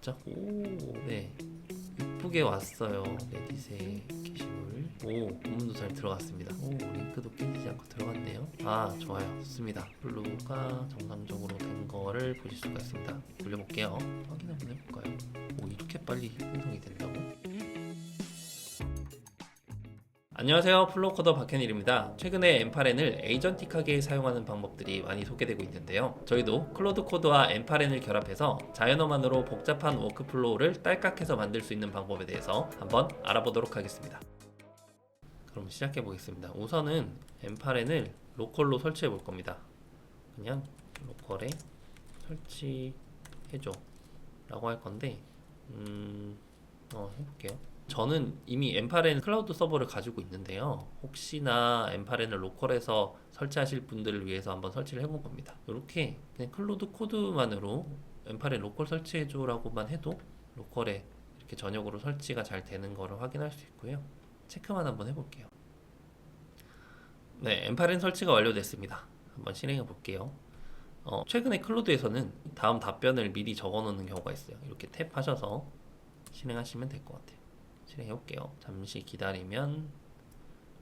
됐죠? 오, 네. 예쁘게 왔어요. 레딧의 게시물. 오, 본문도 잘 들어갔습니다. 오, 링크도 깨지지 않고 들어갔네요. 아, 좋아요. 좋습니다. 플로우가 정상적으로 된 거를 보실 수가 있습니다. 돌려볼게요. 확인 한번 해볼까요? 오, 이렇게 빨리 생성이 된다고? 안녕하세요, 플로우코더 박현일입니다. 최근에 엠파렌을 에이전틱하게 사용하는 방법들이 많이 소개되고 있는데요. 저희도 클로드 코드와 엠파렌을 결합해서 자연어만으로 복잡한 워크플로우를 딸깍해서 만들 수 있는 방법에 대해서 한번 알아보도록 하겠습니다. 그럼 시작해 보겠습니다. 우선은 엠파렌을 로컬로 설치해 볼 겁니다. 그냥 로컬에 설치해줘 라고 할 건데 해볼게요. 저는 이미 엠파렌 클라우드 서버를 가지고 있는데요. 혹시나 엠파렌을 로컬에서 설치하실 분들을 위해서 한번 설치를 해본 겁니다. 이렇게 그냥 클로드 코드만으로 엠파렌 로컬 설치해줘라고만 해도 로컬에 이렇게 전역으로 설치가 잘 되는 거를 확인할 수 있고요. 체크만 한번 해볼게요. 네, 엠파렌 설치가 완료됐습니다. 한번 실행해 볼게요. 최근에 클로드에서는 다음 답변을 미리 적어 놓는 경우가 있어요. 이렇게 탭하셔서 실행하시면 될 것 같아요. 실행해 볼게요. 잠시 기다리면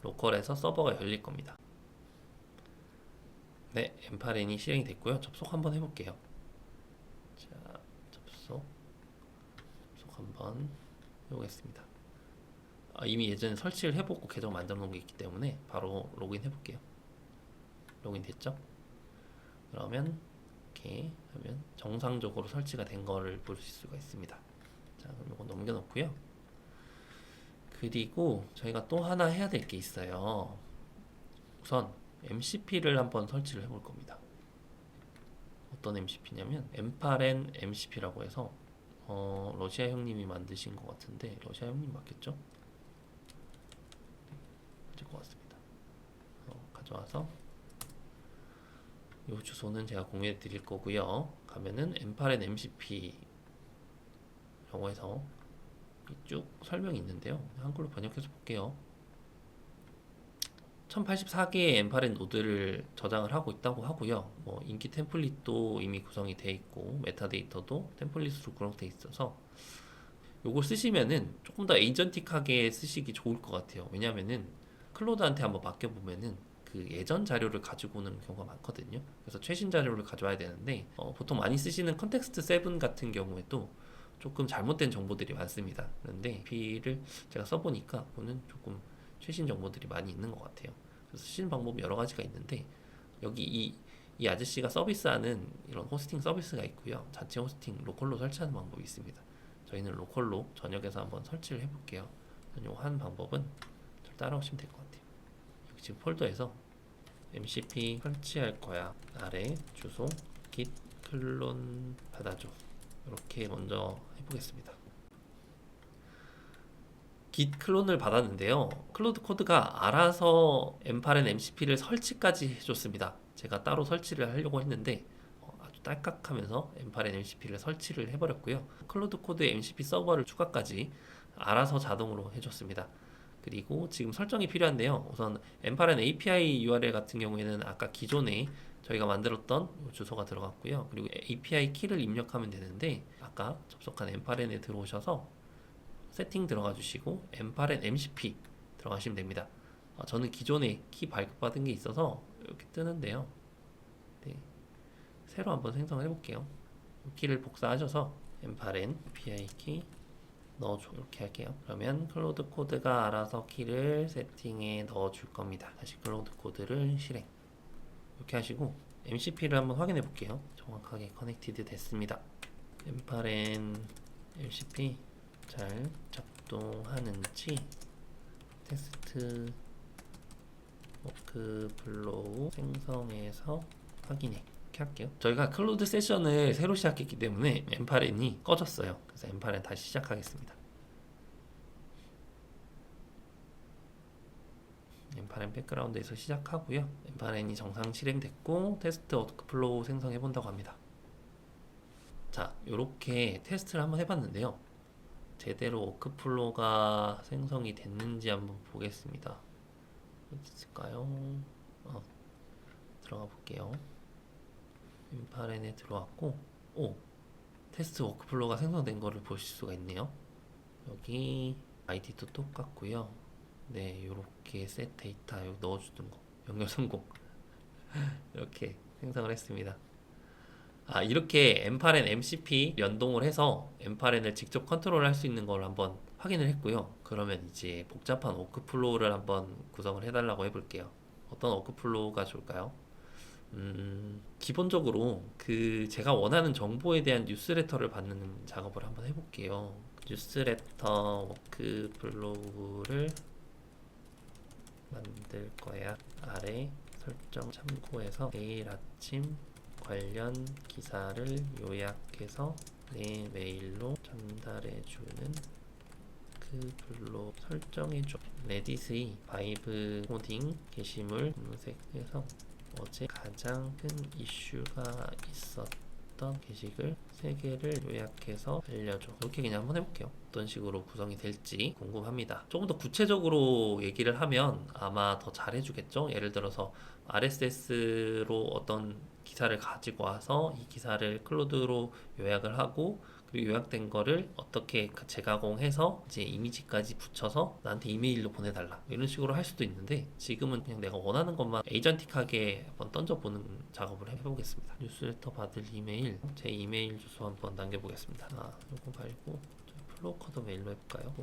로컬에서 서버가 열릴 겁니다. 네, 엠파렌이 실행이 됐고요. 접속 한번 해볼게요. 자, 접속 한번 해보겠습니다. 이미 예전에 설치를 해보고 계정 만들어 놓은 게 있기 때문에 바로 로그인 해볼게요. 로그인 됐죠? 그러면 이렇게 하면 정상적으로 설치가 된 거를 보실 수가 있습니다. 자, 그럼 이거 넘겨놓고요. 그리고 저희가 또 하나 해야 될 게 있어요. 우선 MCP를 한번 설치를 해볼 겁니다. 어떤 MCP냐면 엠파렌 MCP라고 해서 러시아 형님이 만드신 것 같은데, 러시아 형님 맞겠죠? 맞을 것 같습니다. 가져와서 이 주소는 제가 공유해 드릴 거고요. 가면은 엠파렌 MCP라고 해서 쭉 설명이 있는데요. 한글로 번역해서 볼게요. 1084개의 엠파렌 노드를 저장을 하고 있다고 하고요. 인기 템플릿도 이미 구성이 되어 있고 메타데이터도 템플릿으로 구성되어 있어서 요걸 쓰시면은 조금 더 에이전틱하게 쓰시기 좋을 것 같아요. 왜냐면은 클로드한테 한번 맡겨보면은 그 예전 자료를 가지고 오는 경우가 많거든요. 그래서 최신 자료를 가져와야 되는데 보통 많이 쓰시는 컨텍스트 7 같은 경우에도 조금 잘못된 정보들이 많습니다. 그런데 P를 제가 써보니까 보는 조금 최신 정보들이 많이 있는 것 같아요. 그래서 쓰시는 방법이 여러 가지가 있는데 여기 이 아저씨가 서비스하는 이런 호스팅 서비스가 있고요. 자체 호스팅 로컬로 설치하는 방법이 있습니다. 저희는 로컬로 전역에서 한번 설치를 해볼게요. 요 한 방법은 잘 따라오시면 될 것 같아요. 여기 지금 폴더에서 MCP 설치할 거야. 아래 주소 git 클론 받아줘. 이렇게 먼저 해보겠습니다. git 클론을 받았는데요. 클로드 코드가 알아서 엠파렌 MCP를 설치까지 해줬습니다. 제가 따로 설치를 하려고 했는데 아주 딸깍하면서 엠파렌 MCP를 설치를 해버렸고요. 클로드 코드 MCP 서버를 추가까지 알아서 자동으로 해줬습니다. 그리고 지금 설정이 필요한데요. 우선 엠파렌 API URL 같은 경우에는 아까 기존에 저희가 만들었던 주소가 들어갔고요. 그리고 API 키를 입력하면 되는데 아까 접속한 엠파렌에 들어오셔서 세팅 들어가 주시고 엠파렌 MCP 들어가시면 됩니다. 저는 기존에 키 발급받은 게 있어서 이렇게 뜨는데요. 네, 새로 한번 생성을 해볼게요. 키를 복사하셔서 엠파렌 API 키 넣어줘. 이렇게 할게요. 그러면 클로드 코드가 알아서 키를 세팅해 넣어줄 겁니다. 다시 클로드 코드를 실행. 이렇게 하시고 MCP를 한번 확인해 볼게요. 정확하게 커넥티드 됐습니다. 엠파렌 MCP 잘 작동하는지 테스트 워크플로우 생성해서 확인해. 이렇게 할게요. 저희가 클로드 세션을 새로 시작했기 때문에 엠파렌이 꺼졌어요. 그래서 엠파렌 다시 시작하겠습니다. 엠파렌 백그라운드에서 시작하고요. 엠파렌이 정상 실행됐고 테스트 워크플로우 생성해 본다고 합니다. 자, 이렇게 테스트를 한번 해봤는데요. 제대로 워크플로우가 생성이 됐는지 한번 보겠습니다. 있을까요? 들어가 볼게요. 엠파렌에 들어왔고, 오, 테스트 워크플로우가 생성된 거를 보실 수가 있네요. 여기 아이디도 똑같고요. 네, 요렇게 셋 데이터 여기 넣어주는 거 연결 성공 이렇게 생성을 했습니다. 이렇게 M8N MCP 연동을 해서 M8N을 직접 컨트롤할 수 있는 걸 한번 확인을 했고요. 그러면 이제 복잡한 워크플로우를 한번 구성을 해달라고 해볼게요. 어떤 워크플로우가 좋을까요? 기본적으로 그 제가 원하는 정보에 대한 뉴스레터를 받는 작업을 한번 해볼게요. 뉴스레터 워크플로우를 만들 거야. 아래 설정 참고해서 내일 아침 관련 기사를 요약해서 내 메일로 전달해주는 그 블록 설정해줘. 레딧의 바이브 코딩 게시물 검색해서 어제 가장 큰 이슈가 있었던 게시글 3개를 요약해서 알려줘. 이렇게 그냥 한번 해볼게요. 어떤 식으로 구성이 될지 궁금합니다. 조금 더 구체적으로 얘기를 하면 아마 더 잘해주겠죠. 예를 들어서 RSS로 어떤 기사를 가지고 와서 이 기사를 클로드로 요약을 하고 그리고 요약된 거를 어떻게 재가공해서 이제 이미지까지 붙여서 나한테 이메일로 보내달라 이런 식으로 할 수도 있는데 지금은 그냥 내가 원하는 것만 에이전틱하게 한번 던져보는 작업을 해보겠습니다. 뉴스레터 받을 이메일 제 이메일 주소 한번 남겨보겠습니다. 요거 말고 플로우커드 메일로 해볼까요?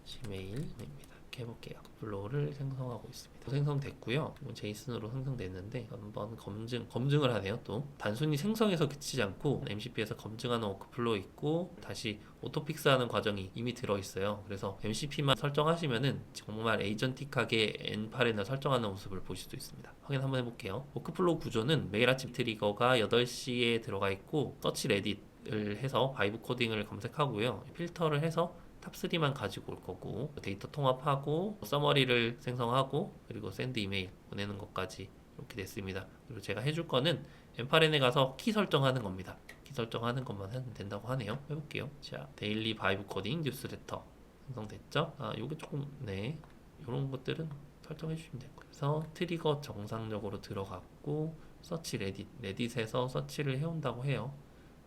지메일입니다. 이렇게 해볼게요. 플로우를 생성하고 있습니다. 생성됐고요. 제이슨으로 생성됐는데 한번 검증을 하네요. 또 단순히 생성해서 그치지 않고 MCP에서 검증하는 워크플로우 있고 다시 오토픽스하는 과정이 이미 들어있어요. 그래서 MCP만 설정하시면은 정말 에이전틱하게 N8N을 설정하는 모습을 보실 수 있습니다. 확인 한번 해볼게요. 워크플로우 구조는 매일 아침 트리거가 8시에 들어가 있고 서치 레딧을 해서 바이브 코딩을 검색하고요. 필터를 해서 탑3만 가지고 올 거고 데이터 통합하고 서머리를 생성하고 그리고 샌드 이메일 보내는 것까지 이렇게 됐습니다. 그리고 제가 해줄 거는 M8N에 가서 키 설정하는 겁니다. 키 설정하는 것만 하면 된다고 하네요. 해볼게요. 자, 데일리 바이브 코딩 뉴스레터 생성됐죠? 요게 조금 네 요런 것들은 설정해 주시면 될 거예요. 그래서 트리거 정상적으로 들어갔고 서치 레딧에서 서치를 해온다고 해요.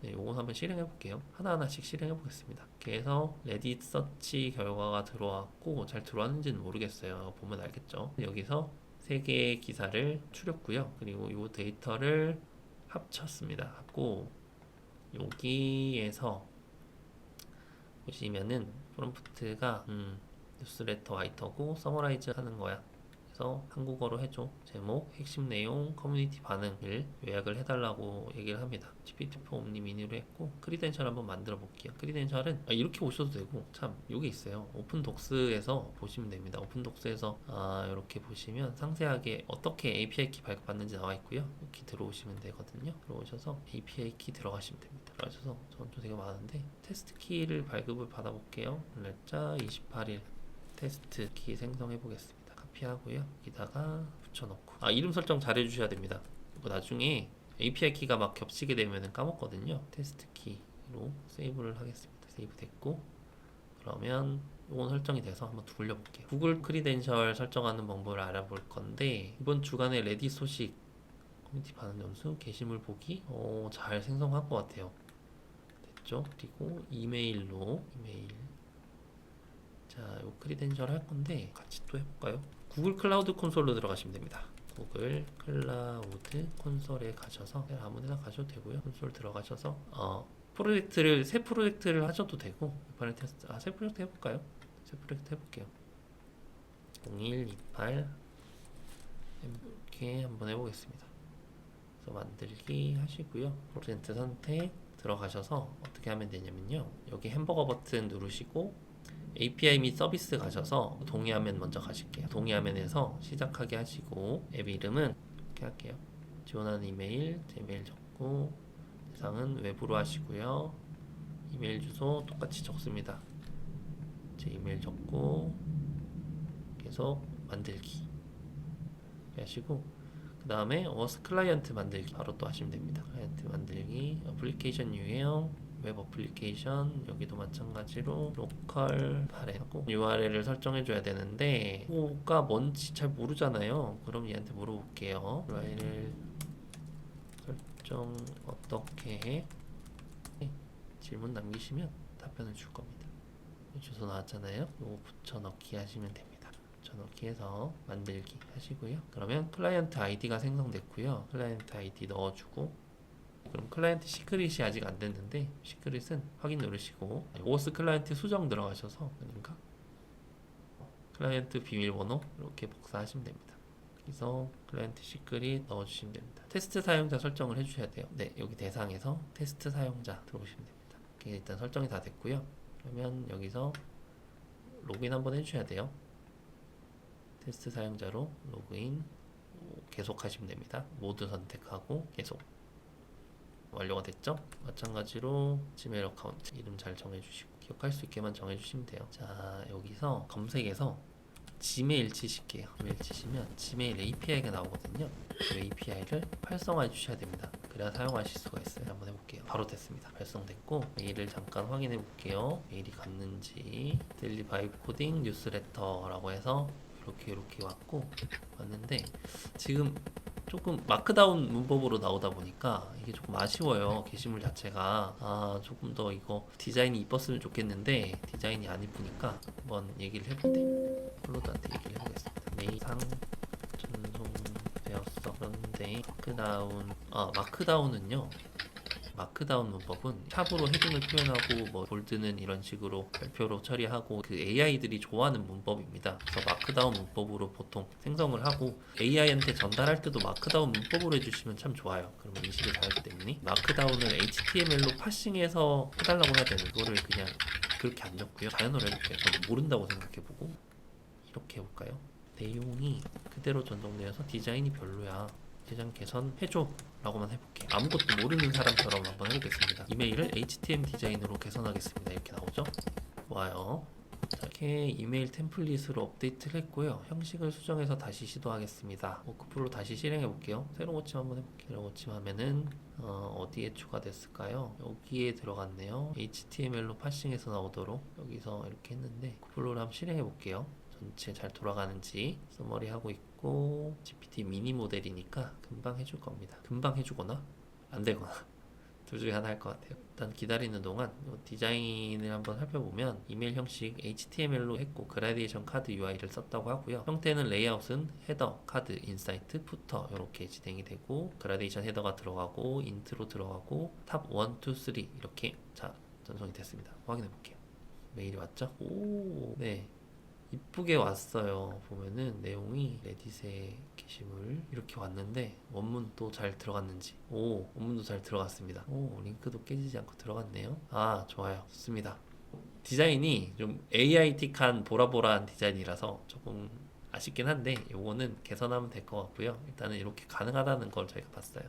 네, 요건 한번 실행해 볼게요. 하나하나씩 실행해 보겠습니다. 이렇게 해서 레딧 서치 결과가 들어왔고 잘 들어왔는지는 모르겠어요. 보면 알겠죠. 여기서 3개의 기사를 추렸고요. 그리고 이 데이터를 합쳤습니다. 하고 여기에서 보시면은 프롬프트가 뉴스레터 라이터고 서머라이즈 하는 거야. 그래서 한국어로 해줘. 제목, 핵심 내용, 커뮤니티 반응을 요약을 해달라고 얘기를 합니다. GPT-4 옴니 미니로 했고 크리덴셜 한번 만들어 볼게요. 크리덴셜은 이렇게 오셔도 되고 참 요게 있어요. 오픈독스에서 보시면 됩니다. 오픈독스에서 이렇게 보시면 상세하게 어떻게 API 키 발급받는지 나와 있고요. 이렇게 들어오시면 되거든요. 들어오셔서 API 키 들어가시면 됩니다. 들어가셔서 전도 되게 많은데 테스트 키를 발급을 받아볼게요. 날짜 28일 테스트 키 생성해 보겠습니다. 카피하고요. 여기다가 붙여놓고 이름 설정 잘 해주셔야 됩니다. 이거 나중에 API 키가 막 겹치게 되면 까먹거든요. 테스트 키로 세이브를 하겠습니다. 세이브 됐고 그러면 이건 설정이 돼서 한번 돌려볼게요. 구글 크리덴셜 설정하는 방법을 알아볼 건데 이번 주간의 레딧 소식 커뮤니티 반응 점수 게시물 보기 잘 생성한 것 같아요. 됐죠? 그리고 이메일 자, 요 크리덴셜 할 건데 같이 또 해볼까요? 구글 클라우드 콘솔로 들어가시면 됩니다. 구글 클라우드 콘솔에 가셔서 아무 데나 가셔도 되고요. 콘솔 들어가셔서 새 프로젝트를 하셔도 되고 이번에 테스트 새 프로젝트 해볼까요? 새 프로젝트 해볼게요. 0128 이렇게 한번 해보겠습니다. 그래서 만들기 하시고요. 프로젝트 선택 들어가셔서 어떻게 하면 되냐면요. 여기 햄버거 버튼 누르시고 API 및 서비스 가셔서 동의화면 먼저 가실게요. 동의화면에서 시작하게 하시고 앱 이름은 이렇게 할게요. 지원하는 이메일, 제 이메일 적고 대상은 외부로 하시고요. 이메일 주소 똑같이 적습니다. 제 이메일 적고 계속 만들기 하시고 그 다음에 클라이언트 만들기 바로 또 하시면 됩니다. 클라이언트 만들기 어플리케이션 유형 웹 어플리케이션 여기도 마찬가지로 로컬 발행하고 URL을 설정해 줘야 되는데 뭐가 뭔지 잘 모르잖아요. 그럼 얘한테 물어볼게요. URL 설정 어떻게 해? 질문 남기시면 답변을 줄 겁니다. 주소 나왔잖아요. 요거 붙여넣기 하시면 됩니다. 붙여넣기 해서 만들기 하시고요. 그러면 클라이언트 아이디가 생성됐고요. 클라이언트 아이디 넣어주고, 그럼 클라이언트 시크릿이 아직 안 됐는데 시크릿은 확인 누르시고 오스 클라이언트 수정 들어가셔서 아닌가? 클라이언트 비밀번호 이렇게 복사하시면 됩니다. 그래서 클라이언트 시크릿 넣어주시면 됩니다. 테스트 사용자 설정을 해주셔야 돼요. 네, 여기 대상에서 테스트 사용자 들어오시면 됩니다. 이게 일단 설정이 다 됐고요. 그러면 여기서 로그인 한번 해주셔야 돼요. 테스트 사용자로 로그인 계속 하시면 됩니다. 모두 선택하고 계속. 완료가 됐죠? 마찬가지로 지메일 어카운트 이름 잘 정해주시고 기억할 수 있게만 정해주시면 돼요. 자, 여기서 검색에서 지메일 치실게요. 지메일 치시면 지메일 API가 나오거든요. 그 API를 활성화해 주셔야 됩니다. 그래야 사용하실 수가 있어요. 한번 해볼게요. 바로 됐습니다. 발송됐고 메일을 잠깐 확인해 볼게요. 메일이 갔는지. 데일리 바이브 코딩 뉴스레터라고 해서 이렇게 왔는데 지금 조금 마크다운 문법으로 나오다 보니까 이게 조금 아쉬워요. 게시물 자체가 조금 더 이거 디자인이 이뻤으면 좋겠는데 디자인이 안 이쁘니까 한번 얘기를 해볼게요. 플로드한테 얘기를 해보겠습니다. 메일상 전송되었어. 그런데 마크다운은요, 마크다운 문법은 샵으로 헤딩을 표현하고 뭐 볼드는 이런 식으로 별표로 처리하고 그 AI들이 좋아하는 문법입니다. 그래서 마크다운 문법으로 보통 생성을 하고 AI한테 전달할 때도 마크다운 문법으로 해주시면 참 좋아요. 그러면 인식을 잘하기 때문에 마크다운을 HTML로 파싱해서 해달라고 해야 되는 거를 그냥 그렇게 안 적고요. 자연어로 해볼게요. 저는 모른다고 생각해보고 이렇게 해볼까요? 내용이 그대로 전송되어서 디자인이 별로야. 디자인 개선해줘 라고만 해볼게요. 아무것도 모르는 사람처럼 한번 해보겠습니다. 이메일을 HTML 디자인으로 개선하겠습니다. 이렇게 나오죠? 좋아요. 자, 이렇게 이메일 템플릿으로 업데이트를 했고요. 형식을 수정해서 다시 시도하겠습니다. 워크플로 다시 실행해 볼게요. 새로 고침 한번 해볼게요. 새로 고침 하면은 어디에 추가됐을까요? 여기에 들어갔네요. HTML로 파싱해서 나오도록 여기서 이렇게 했는데 워크플로를 한번 실행해 볼게요. 전체 잘 돌아가는지 서머리 하고 있고 GPT 미니 모델이니까 금방 해줄 겁니다. 금방 해주거나 안 되거나 둘 중에 하나 할 것 같아요. 일단 기다리는 동안 디자인을 한번 살펴보면 이메일 형식 HTML로 했고 그라데이션 카드 UI를 썼다고 하고요. 형태는 레이아웃은 헤더, 카드, 인사이트, 푸터 이렇게 진행이 되고 그라데이션 헤더가 들어가고 인트로 들어가고 탑 1, 2, 3 이렇게 자 전송이 됐습니다. 확인해 볼게요. 메일이 왔죠? 오, 네. 이쁘게 왔어요. 보면은 내용이 레딧의 게시물 이렇게 왔는데 원문도 잘 들어갔는지 원문도 잘 들어갔습니다. 링크도 깨지지 않고 들어갔네요. 좋아요. 좋습니다. 디자인이 좀 AI틱한 보라보라한 디자인이라서 조금 아쉽긴 한데 요거는 개선하면 될 것 같고요. 일단은 이렇게 가능하다는 걸 저희가 봤어요.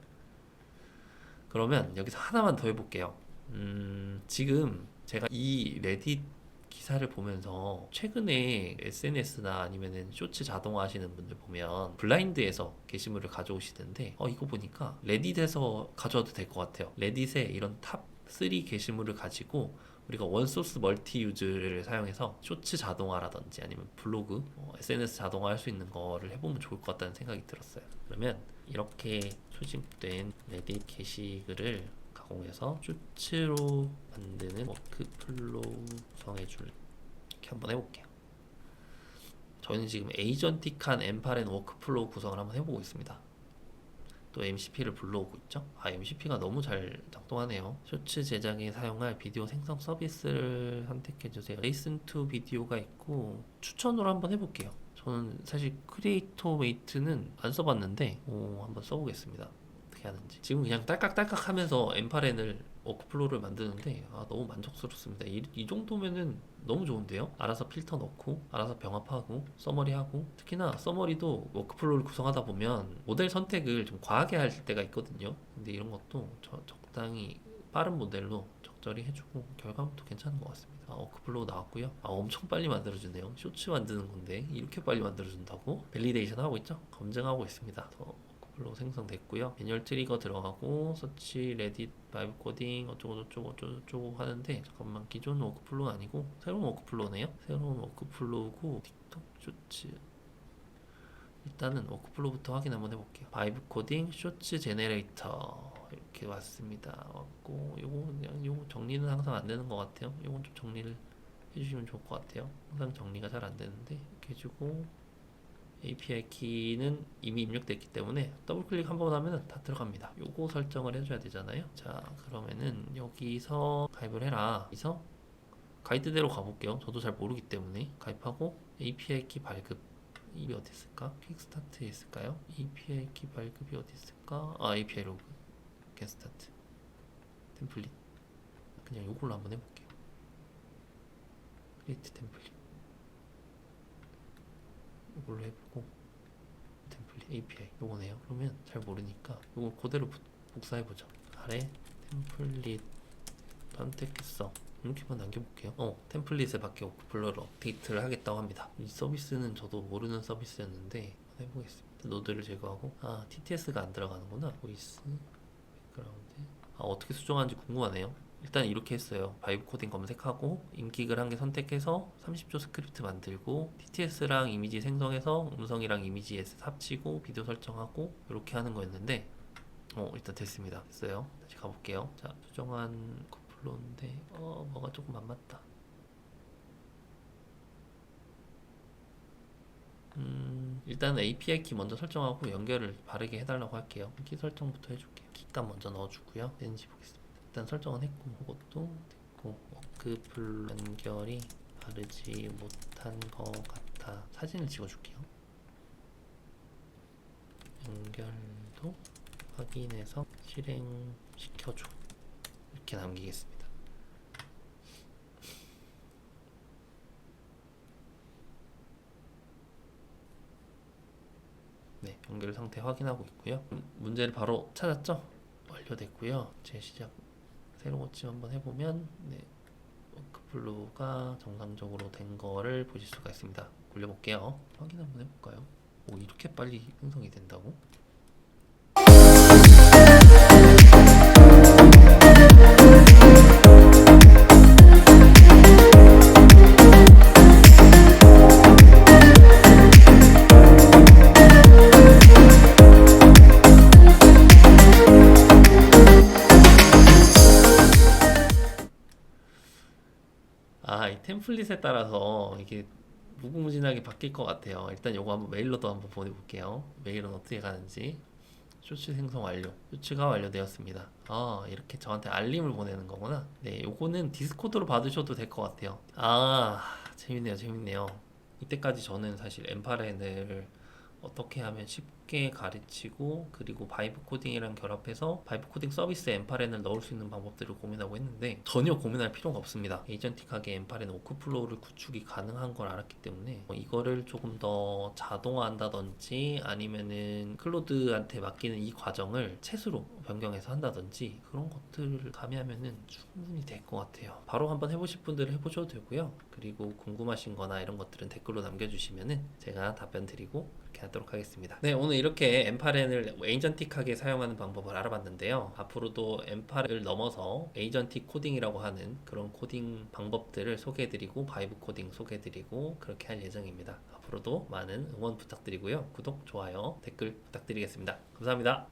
그러면 여기서 하나만 더 해볼게요. 지금 제가 이 레딧 기사를 보면서 최근에 SNS나 아니면은 쇼츠 자동화 하시는 분들 보면 블라인드에서 게시물을 가져오시던데 이거 보니까 레딧에서 가져와도 될 것 같아요. 레딧에 이런 탑 3 게시물을 가지고 우리가 원소스 멀티 유즈를 사용해서 쇼츠 자동화라든지 아니면 블로그, SNS 자동화 할 수 있는 거를 해보면 좋을 것 같다는 생각이 들었어요. 그러면 이렇게 수집된 레딧 게시글을 가공해서 쇼츠로 만드는 워크플로우 구성해줄 이렇게 한번 해볼게요. 저희는 지금 에이전틱한 M8N 워크플로우 구성을 한번 해보고 있습니다. 또 MCP를 불러오고 있죠. MCP가 너무 잘 작동하네요. 쇼츠 제작에 사용할 비디오 생성 서비스를 선택해주세요. Listen to 비디오가 있고 추천으로 한번 해볼게요. 저는 사실 크리에이터 웨이트는 안 써봤는데 한번 써보겠습니다. 어떻게 하는지. 지금 그냥 딸깍딸깍 하면서 M8N을 워크플로우를 만드는데 너무 만족스럽습니다. 이 정도면은 너무 좋은데요? 알아서 필터 넣고 알아서 병합하고 서머리하고 특히나 서머리도 워크플로우를 구성하다 보면 모델 선택을 좀 과하게 할 때가 있거든요. 근데 이런 것도 적당히 빠른 모델로 적절히 해주고 결과물도 괜찮은 것 같습니다. 워크플로우 나왔고요. 엄청 빨리 만들어주네요. 쇼츠 만드는 건데 이렇게 빨리 만들어준다고? 밸리데이션 하고 있죠? 검증하고 있습니다. 워크플로우 생성됐고요. 매뉴얼 트리거 들어가고 서치, 레딧, 바이브 코딩 어쩌고 하는데 잠깐만 기존 워크플로우 아니고 새로운 워크플로우네요. 새로운 워크플로우고 틱톡 쇼츠 일단은 워크플로우부터 확인 한번 해볼게요. 바이브 코딩 쇼츠 제네레이터 이렇게 왔습니다. 왔고 요거 그냥 요거 정리는 항상 안 되는 것 같아요. 요건 좀 정리를 해주시면 좋을 것 같아요. 항상 정리가 잘 안 되는데 이렇게 해주고 API 키는 이미 입력됐기 때문에 더블 클릭 한번 하면 다 들어갑니다. 요거 설정을 해줘야 되잖아요. 자 그러면은 여기서 가입을 해라. 여기서 가이드대로 가볼게요. 저도 잘 모르기 때문에 가입하고 API 키 발급이 어디 있을까? 퀵스타트에 있을까요? API 키 발급이 어디 있을까? 아 API 로그 겟스타트 템플릿 그냥 요걸로 한번 해볼게요. 크리에이트 템플릿 이걸로 해보고 템플릿 API 요거네요. 그러면 잘 모르니까 요거 그대로 복사해보죠. 아래 템플릿 선택했어. 이렇게만 남겨볼게요. 템플릿에 밖에 오크플로우를 업데이트를 하겠다고 합니다. 이 서비스는 저도 모르는 서비스였는데 해보겠습니다. 노드를 제거하고 TTS가 안 들어가는구나. 보이스 백그라운드 어떻게 수정하는지 궁금하네요. 일단 이렇게 했어요. 바이브 코딩 검색하고 인기글 한 개 선택해서 30초 스크립트 만들고 TTS랑 이미지 생성해서 음성이랑 이미지 에셋 합치고 비디오 설정하고 이렇게 하는 거였는데 일단 됐습니다. 됐어요. 다시 가볼게요. 자 수정한 플로우인데 뭐가 조금 안 맞다. 일단 API 키 먼저 설정하고 연결을 바르게 해달라고 할게요. 키 설정부터 해줄게요. 키값 먼저 넣어주고요. 되는지 보겠습니다. 일단 설정은 했고 그것도 됐고 워크플로우 연결이 바르지 못한 것 같아. 사진을 찍어줄게요. 연결도 확인해서 실행시켜줘. 이렇게 남기겠습니다. 네, 연결 상태 확인하고 있고요. 문제를 바로 찾았죠? 완료됐고요. 재시작 새로 고침 한번 해보면 워크플로우가 정상적으로 된 거를 보실 수가 있습니다. 굴려볼게요. 확인 한번 해볼까요? 이렇게 빨리 생성이 된다고? 이 템플릿에 따라서 이게 무궁무진하게 바뀔 것 같아요. 일단 요거 한번 메일로도 한번 보내볼게요. 메일은 어떻게 가는지. 쇼츠 생성 완료. 쇼츠가 완료되었습니다. 이렇게 저한테 알림을 보내는 거구나. 네, 요거는 디스코드로 받으셔도 될 것 같아요. 재밌네요, 재밌네요. 이때까지 저는 사실 엠파렌을 어떻게 하면 쉽게 가르치고 그리고 바이브 코딩이랑 결합해서 바이브 코딩 서비스에 엠파렌을 넣을 수 있는 방법들을 고민하고 했는데 전혀 고민할 필요가 없습니다. 에이전틱하게 엠파렌 오크플로우를 구축이 가능한 걸 알았기 때문에 이거를 조금 더 자동화한다든지 아니면은 클로드한테 맡기는 이 과정을 채수로 변경해서 한다든지 그런 것들을 가미하면은 충분히 될 것 같아요. 바로 한번 해보실 분들은 해보셔도 되고요. 그리고 궁금하신 거나 이런 것들은 댓글로 남겨주시면은 제가 답변 드리고 그렇게 하도록 하겠습니다. 네, 오늘 이렇게 엠파렌을 에이전틱하게 사용하는 방법을 알아봤는데요. 앞으로도 엠파를 넘어서 에이전틱 코딩이라고 하는 그런 코딩 방법들을 소개해드리고 바이브 코딩 소개해드리고 그렇게 할 예정입니다. 앞으로도 많은 응원 부탁드리고요. 구독, 좋아요, 댓글 부탁드리겠습니다. 감사합니다.